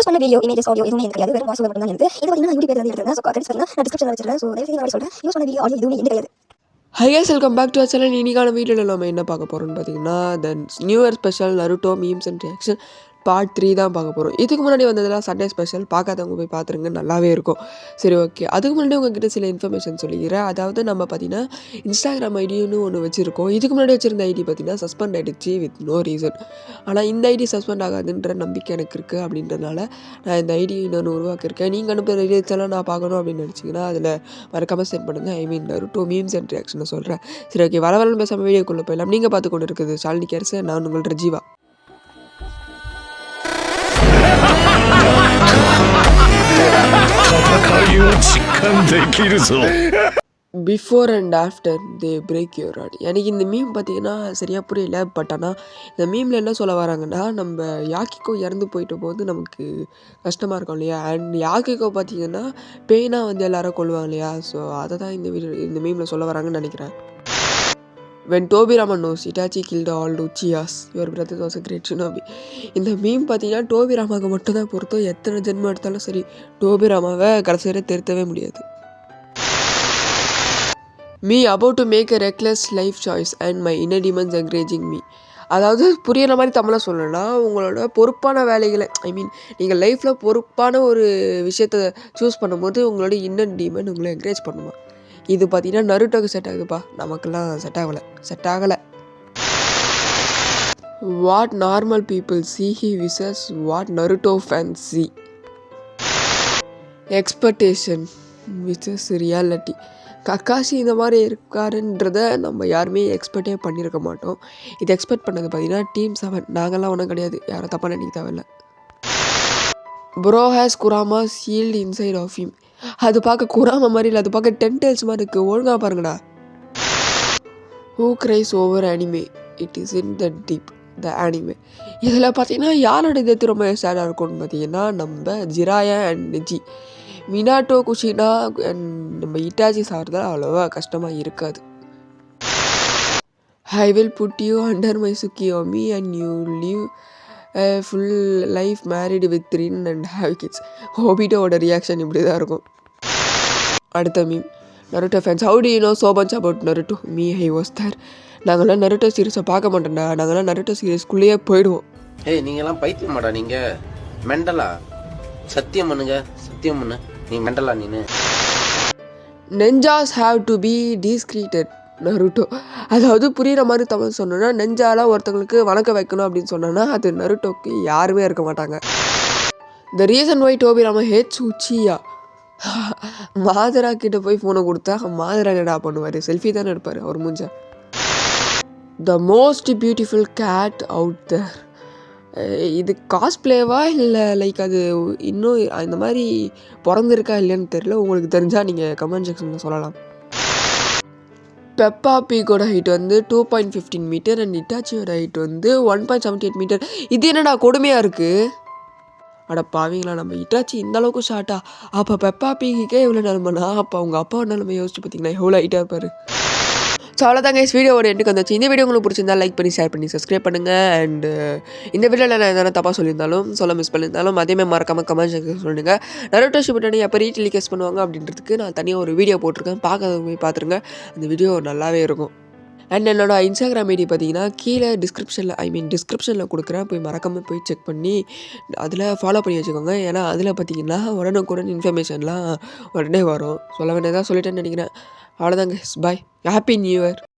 Use பண்ண video images audio எதுவுமே எனக்கு கிடையாது. வெறும் வாய்ஸ் ஓவர் மட்டும் தான் இருக்குது. இது பார்த்தீங்கன்னா நான் யூடியூப்ல இருந்து எடுத்தேன். ஸோ கிரெடிட்ஸ் பார்த்தீங்கன்னா நான் டிஸ்கிரிப்ஷனில் வச்சிருக்கேன். ஸோ தயவு செய்து நான் சொல்கிறேன், யூஸ் பண்ண வீடியோ ஆடியோ எதுவுமே எனக்கு கிடையாது. Hi guys, welcome back to our channel. இன்னைக்கான வீடியோவில் நம்ம என்ன பார்க்க போகிறோம்னு பார்த்தீங்கன்னா new year special Naruto memes and reaction part 3 தான் பார்க்க போகிறோம். இதுக்கு முன்னாடி வந்ததெல்லாம் சண்டே ஸ்பெஷல், பார்க்காதவங்க போய் பார்த்துருங்க, நல்லாவே இருக்கும். சரி, ஓகே. அதுக்கு முன்னாடி உங்ககிட்ட சில இன்ஃபர்மேஷன் சொல்லிக்கிறேன். அதாவது நம்ம பார்த்தீங்கன்னா இன்ஸ்டாகிராம் ஐடின்னு ஒன்று வச்சுருக்கோம். இதுக்கு முன்னாடி வச்சுருந்த ஐடி பார்த்தீங்கன்னா சஸ்பெண்ட் ஆகிடுச்சு வித் நோ ரீசன். ஆனால் இந்த ஐடி சஸ்பெண்ட் ஆகாதுன்ற நம்பிக்கை எனக்கு இருக்குது. அப்படின்றனால நான் இந்த ஐடி நான் உருவாக்கியிருக்கேன். நீங்கள் அனுப்புகிற ரீல்ஸ் எல்லாம் நான் பார்க்கணும் அப்படின்னு நினச்சிங்கன்னா அதில் மறக்காமல் சென்ட் பண்ணுங்கள். ஐ மீன் நருட்டோ மீம்ஸ் அண்ட் ரியாக்ஷனை சொல்கிறேன். சரி, ஓகே. வரவரன்னு பேசாமல் வீடியோக்குள்ளே போயிடலாம். நீங்கள் பார்த்து கொண்டு இருக்குது ஷாலினி கேர்ஸ். நான் உங்கள் Jeeva. Before and after they break your heart. எனக்கு இந்த மீம் பார்த்தீங்கன்னா சரியாக புரியல. பட் ஆனால் இந்த மீமில் என்ன சொல்ல வராங்கன்னா, நம்ம யாக்கிக்கோ இறந்து போயிட்ட போது நமக்கு கஷ்டமாக இருக்கும் இல்லையா. அண்ட் யாக்கிக்கோ பார்த்தீங்கன்னா பெயினாக வந்து எல்லாரும் கொள்வாங்க இல்லையா. ஸோ அதை தான் இந்த மீமில் சொல்ல வராங்கன்னு நினைக்கிறேன். When Tobirama knows Itachi killed all Uchihas, your brother was a great shinobi. இந்த மீம் பார்த்தீங்கன்னா டோபிராமாவுக்கு மட்டும் தான் பொறுத்தோ. எத்தனை ஜென்மம் எடுத்தாலும் சரி, டோபிராமாவை கடைசி வரை திருத்தவே முடியாது. Me about to make a reckless life choice and my inner demons encouraging me. அதாவது புரியிற மாதிரி தமிழாக சொல்லணும்னா, உங்களோட பொறுப்பான வேலைகளை, ஐ மீன் நீங்கள் லைஃப்பில் பொறுப்பான ஒரு விஷயத்தை சூஸ் பண்ணும்போது உங்களோட இன்னர் டீமன் உங்களை என்கரேஜ் பண்ணுமா. இது பார்த்தீங்கன்னா நருட்டோக்கு செட் ஆகுதுப்பா, நமக்கெல்லாம் செட் ஆகலை. What normal people see he wishes what Naruto fans see. Expectation versus reality. Kakashi இந்த மாதிரி இருக்காருன்றத நம்ம யாருமே எக்ஸ்பெக்டே பண்ணியிருக்க மாட்டோம். இது எக்ஸ்பெக்ட் பண்ணது பார்த்தீங்கன்னா Team 7. நாங்கள்லாம் ஒன்றும் கிடையாது, யாரும் தப்பாக நினைக்க தேவையில்ல. Bro has Kurama shield inside of him. அது பார்க்க குராமா மாதிரி இல்லை, அது பார்க்க 10 tails மாதிரி இருக்குது. ஒழுங்காக பாருங்கடா. Who cries over anime, it is in the deep the anime. இதில் பார்த்தீங்கன்னா யாரோட இது ரொம்ப சேடாக இருக்கும்னு பார்த்தீங்கன்னா நம்ம Jiraiya and Neji. Minato Kushina and நம்ம இட்டாச்சி சாப்பிட்றதால அவ்வளோவா கஷ்டமாக இருக்காது. I will put you under my Tsukuyomi and you live full life married with 3 and have kids. ஹோபிட்டோட ரியாக்ஷன் இப்படி தான் இருக்கும். அடுத்த meme, Naruto fans how do you know so much about Naruto. Me I was there. நாங்களாம் Naruto சீரிஸை பார்க்க மாட்டோம்டா, நாங்களாம் Naruto சீரிஸ்குள்ளேயே போயிடுவோம். ஏய், நீங்களாம் பைத்தியம் மாட்டா, நீங்கள் மெண்டலா? சத்தியம் பண்ணுங்க, சத்தியம் பண்ணு, நீ மெண்டலா நீனு. நெஞ்சாஸ் ஹாவ் டு பி டிஸ்கிரீட்டட் நருட்டோ. அதாவது புரிகிற மாதிரி தமிழ் சொன்னோன்னா, நெஞ்சாலாம் ஒருத்தவங்களுக்கு வணக்கம் வைக்கணும் அப்படின்னு சொன்னோன்னா அது நருட்டோக்கு யாருமே இருக்க மாட்டாங்க. The reason why Tobirama hates Uchiha. Madara கிட்ட போய் ஃபோனை கொடுத்தா மாதரா என்னடா பண்ணுவார், செல்ஃபி தானே எடுப்பார் அவர் மூஞ்ச. The most beautiful cat out there. இது காஸ்பிளேவா இல்லை லைக் அது இன்னும் இந்த மாதிரி பிறந்திருக்கா இல்லைன்னு தெரியல. உங்களுக்கு தெரிஞ்சால் நீங்கள் கமெண்ட் செக்ஷனில் சொல்லலாம். பெப்பா பீக்கோட ஹைட் வந்து 2.15 மீட்டர் அண்ட் இட்டாச்சியோட ஹைட் வந்து 1.78 மீட்டர். இது என்னடா கொடுமையாக இருக்குது. அட பாவீங்களா, நம்ம இட்டாச்சி இந்த அளவுக்கு ஷார்ட்டா? அப்போ பெப்பா பீக்கே எவ்வளோ நிலமைனா அப்போ அவங்க அப்பாவோட நிலமை யோசிச்சு பார்த்தீங்கன்னா எவ்வளோ ஹைட்டாக இருப்பார். ஸோ அவ்வளோதாங்க வீடியோவோட எண்டுக்கு வந்துச்சு. இந்த வீடியோ உங்களுக்கு பிடிச்சிருந்தா லைக் பண்ணி ஷேர் பண்ணி சப்ஸ்கிரைப் பண்ணுங்கள். அண்டு இந்த வீடியோவில் நான் எதனா தப்பாக சொல்லியிருந்தாலும் மிஸ் பண்ணியிருந்தாலும் அதேமாதிரி மறக்காமல் கமெண்ட் செக்ஷன் சொல்லுங்கள். நருட்டோ ஷிபுட்டனி எப்போ ரீடெலிகாஸ்ட் பண்ணுவாங்க அப்படின்றதுக்கு நான் தனியாக ஒரு வீடியோ போட்டிருக்கேன், பார்க்காதவங்க போய் பார்த்துருங்க. அந்த வீடியோ நல்லாவே இருக்கும். அண்ட் என்னோட இன்ஸ்டாகிராம் ஐடி பார்த்தீங்கன்னா கீழே டிஸ்கிரிப்ஷனில் கொடுக்குறேன், போய் மறக்காமல் போய் செக் பண்ணி அதில் ஃபாலோ பண்ணி வச்சுக்கோங்க. ஏன்னா அதில் பார்த்தீங்கன்னா உடனுக்குடன் இன்ஃபர்மேஷன்லாம் உடனே வரும். சொல்ல வேண்டியதாக சொல்லிட்டேன்னு நினைக்கிறேன். அவ்வளோதாங்க, பாய், ஹாப்பி நியூ இயர்.